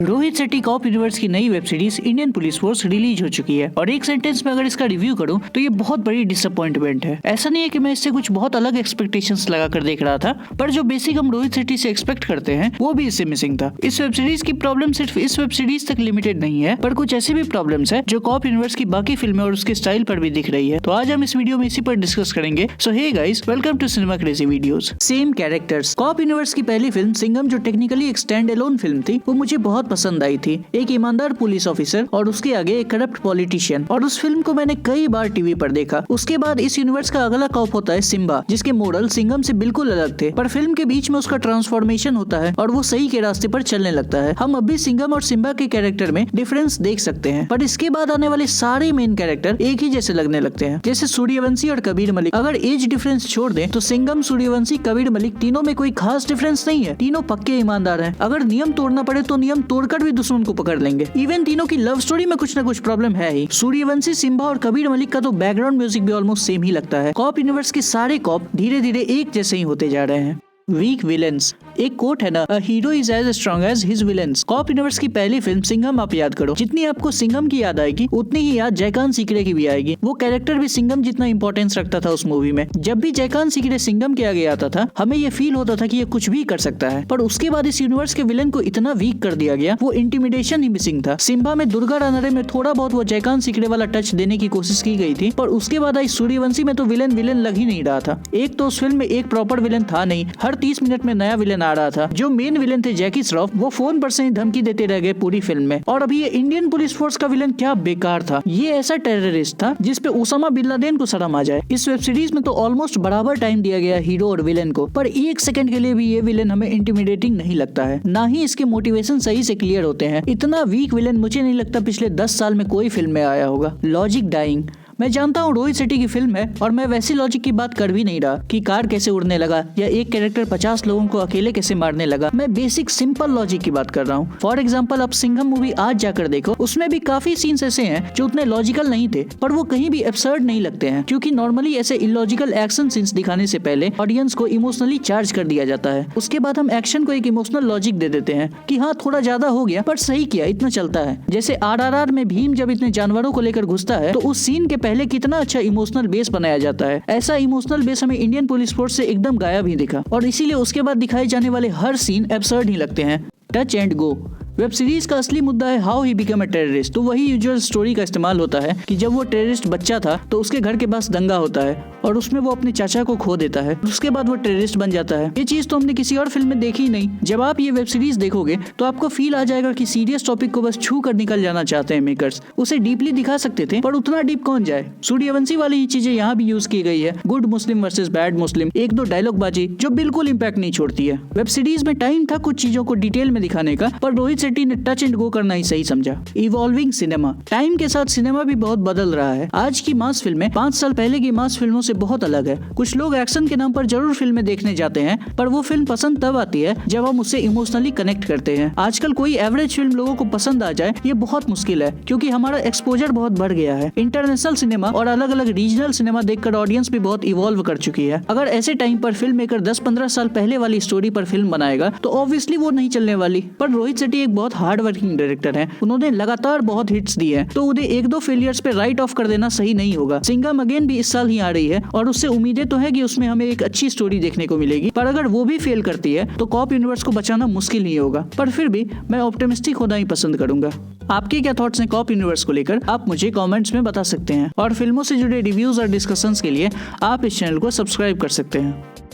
Rohit Shetty corp universe की नई web series Indian police force release हो चुकी है और एक सेंटेंस में अगर इसका रिव्यू करूं तो ये बहुत बड़ी डिसअपॉइंटमेंट है। ऐसा नहीं है कि मैं इससे कुछ बहुत अलग एक्सपेक्टेशंस लगा कर देख रहा था, पर जो बेसिक हम रोहित शेट्टी से एक्सपेक्ट करते हैं वो भी इससे मिसिंग था। इस वेब सीरीज की प्रॉब्लम सिर्फ इस वेब सीरीज तक लिमिटेड नहीं है, पर कुछ ऐसी भी प्रॉब्लम्स है जो कॉप यूनिवर्स की बाकी फिल्में और उसके स्टाइल पर भी दिख रही है। तो आज हम इस वीडियो में इसी पर डिस्कस करेंगे। So hey guys, welcome to cinema crazy videos. Same characters. Cop universe की पहली फिल्म सिंघम, जो टेक्निकली एक स्टैंड अलोन फिल्म थी, वो मुझे बहुत पसंद आई थी। एक ईमानदार पुलिस ऑफिसर और उसके आगे एक करप्ट पॉलिटिशियन, और उस फिल्म को मैंने कई बार टीवी पर देखा। उसके बाद इस यूनिवर्स का अगला कॉप होता है सिम्बा, जिसके मॉडल सिंघम से बिल्कुल अलग थे, पर फिल्म के बीच में उसका ट्रांसफॉर्मेशन होता है और वो सही के रास्ते पर चलने लगता है। हम अभी सिंघम और सिम्बा के कैरेक्टर में डिफरेंस देख सकते हैं, पर इसके बाद आने वाले सारे मेन कैरेक्टर एक ही जैसे लगने लगते हैं, जैसे सूर्यवंशी और कबीर मलिक। अगर एज डिफरेंस छोड़ दें तो सिंघम, सूर्यवंशी, कबीर मलिक तीनों में कोई खास डिफरेंस नहीं है। तीनों पक्के ईमानदार हैं। अगर नियम तोड़ना पड़े तो नियम तोड़कर भी दुश्मन को पकड़ लेंगे। इवन तीनों की लव स्टोरी में कुछ ना कुछ प्रॉब्लम है ही। सूर्यवंशी, सिम्बा और कबीर मलिक का तो बैकग्राउंड म्यूजिक भी ऑलमोस्ट सेम ही लगता है। कॉप यूनिवर्स के सारे कॉप धीरे धीरे एक जैसे ही होते जा रहे हैं। Week villains. एक कोट है ना, a hero is as strong as his villains. Cop universe की पहली फिल्म सिंघम आप याद करो, जितनी आपको सिंघम की याद आएगी उतनी ही याद जयकांत सीकरे की भी आएगी। वो कैरेक्टर भी सिंघम जितना इंपॉर्टेंस रखता था उस मूवी में। जब भी जयकांत सीकरे सिंघम के आगे आता था, हमें ये फील होता था कि ये कुछ भी कर सकता है, पर उसके बाद इस यूनिवर्स के विलेन को इतना वीक कर दिया गया, वो इंटिमिडेशन ही मिसिंग था। सिम्बा में दुर्गा रानड़े में थोड़ा बहुत वो जयकांत सीकरे वाला टच देने की कोशिश की गई थी, पर उसके बाद आई सूर्यवंशी में तो विलेन विलेन लग ही नहीं रहा था। एक तो उस फिल्म में एक प्रॉपर विलेन था नहीं, हर 30 मिनट में नया विलेन आ रहा था। जो मेन विलेन थे जैकी श्रॉफ, वो फोन पर से ही धमकी देते रह गए पूरी फिल्म में। और अभी ये इंडियन पुलिस फोर्स का विलेन क्या बेकार था। ये ऐसा टेररिस्ट था जिसपे उसामा बिन लादेन को शर्म आ जाए। इस वेब सीरीज में तो ऑलमोस्ट बराबर टाइम दिया गया हीरो और विलेन को, पर एक सेकंड के लिए भी ये विलेन हमें इंटिमिडेटिंग नहीं लगता है, ना ही इसके मोटिवेशन सही से क्लियर होते हैं। इतना वीक विलेन मुझे नहीं लगता पिछले 10 साल में कोई फिल्म में आया होगा। Logic dying. मैं जानता हूँ रोहित शेट्टी की फिल्म है और मैं वैसी लॉजिक की बात कर भी नहीं रहा कि कार कैसे उड़ने लगा या एक कैरेक्टर 50 लोगों को अकेले कैसे मारने लगा। मैं बेसिक सिंपल लॉजिक की बात कर रहा हूँ। फॉर एग्जांपल, आप सिंघम मूवी आज जाकर देखो, उसमें भी काफी सीन्स ऐसे हैं जो उतने लॉजिकल नहीं थे, पर वो कहीं भी एब्सर्ड नहीं लगते हैं, क्योंकि नॉर्मली ऐसे इलॉजिकल एक्शन सीन्स दिखाने से पहले ऑडियंस को इमोशनली चार्ज कर दिया जाता है। उसके बाद हम एक्शन को एक इमोशनल लॉजिक दे देते हैं कि हाँ थोड़ा ज्यादा हो गया पर सही किया, इतना चलता है। जैसे RRR में भीम जब इतने जानवरों को लेकर घुसता है तो उस सीन के पहले कितना अच्छा इमोशनल बेस बनाया जाता है। ऐसा इमोशनल बेस हमें इंडियन पुलिस फोर्स से एकदम गायब ही दिखा, और इसीलिए उसके बाद दिखाए जाने वाले हर सीन एब्सर्ड ही लगते हैं। Touch and go. Web series का असली मुद्दा है how he become a terrorist. तो वही यूजुअल स्टोरी का इस्तेमाल होता है कि जब वो टेररिस्ट बच्चा था तो उसके घर के पास दंगा होता है और उसमें वो अपने चाचा को खो देता है, उसके बाद वो टेररिस्ट बन जाता है। ये चीज तो हमने किसी और फिल्म में देखी ही नहीं। जब आप ये वेब सीरीज देखोगे तो आपको फील आ जाएगा कि सीरियस टॉपिक को बस छू कर निकल जाना चाहते हैं मेकर्स। उसे डीपली दिखा सकते थे, पर उतना डीप कौन जाए। सूर्यवंशी वाली ही चीजें यहाँ भी यूज की गई है। गुड मुस्लिम वर्सेस बैड मुस्लिम, एक दो डायलॉग बाजी जो बिल्कुल इम्पैक्ट नहीं छोड़ती है। वेब सीरीज में टाइम था कुछ चीजों को डिटेल में दिखाने का, पर रोहित शेट्टी ने टच एंड गो करना ही सही समझा। Evolving cinema. टाइम के साथ सिनेमा भी बहुत बदल रहा है। आज की मास फिल्में 5 साल पहले की मास फिल्मों से बहुत अलग है। कुछ लोग एक्शन के नाम पर जरूर फिल्में देखने जाते हैं, पर वो फिल्म पसंद तब आती है जब हम उससे इमोशनली कनेक्ट करते हैं। आजकल कोई एवरेज फिल्म लोगों को पसंद आ जाए ये बहुत मुश्किल है, क्योंकि हमारा एक्सपोजर बहुत बढ़ गया है। इंटरनेशनल सिनेमा और अलग अलग रीजनल सिनेमा देखकर ऑडियंस भी बहुत इवॉल्व कर चुकी है। अगर ऐसे टाइम पर फिल्म मेकर 10-15 साल पहले वाली स्टोरी पर फिल्म बनाएगा तो ऑब्वियसली वो नहीं चलने वाली। पर रोहित शेट्टी एक बहुत हार्ड वर्किंग डायरेक्टर है। उन्होंने लगातार बहुत हिट्स दी है, तो उन्हें 1-2 फेलियर्स पे राइट ऑफ कर देना सही नहीं होगा। सिंघम अगेन भी इस साल ही आ रही है और उससे उम्मीदें तो है कि उसमें हमें एक अच्छी स्टोरी देखने को मिलेगी, पर अगर वो भी फेल करती है तो कॉप यूनिवर्स को बचाना मुश्किल नहीं होगा। पर फिर भी मैं ऑप्टिमिस्टिक होना ही पसंद करूंगा। आपके क्या थॉट्स हैं कॉप यूनिवर्स को लेकर, आप मुझे कमेंट्स में बता सकते हैं, और फिल्मों से जुड़े रिव्यूज और डिस्कशंस के लिए आप इस चैनल को सब्सक्राइब कर सकते हैं।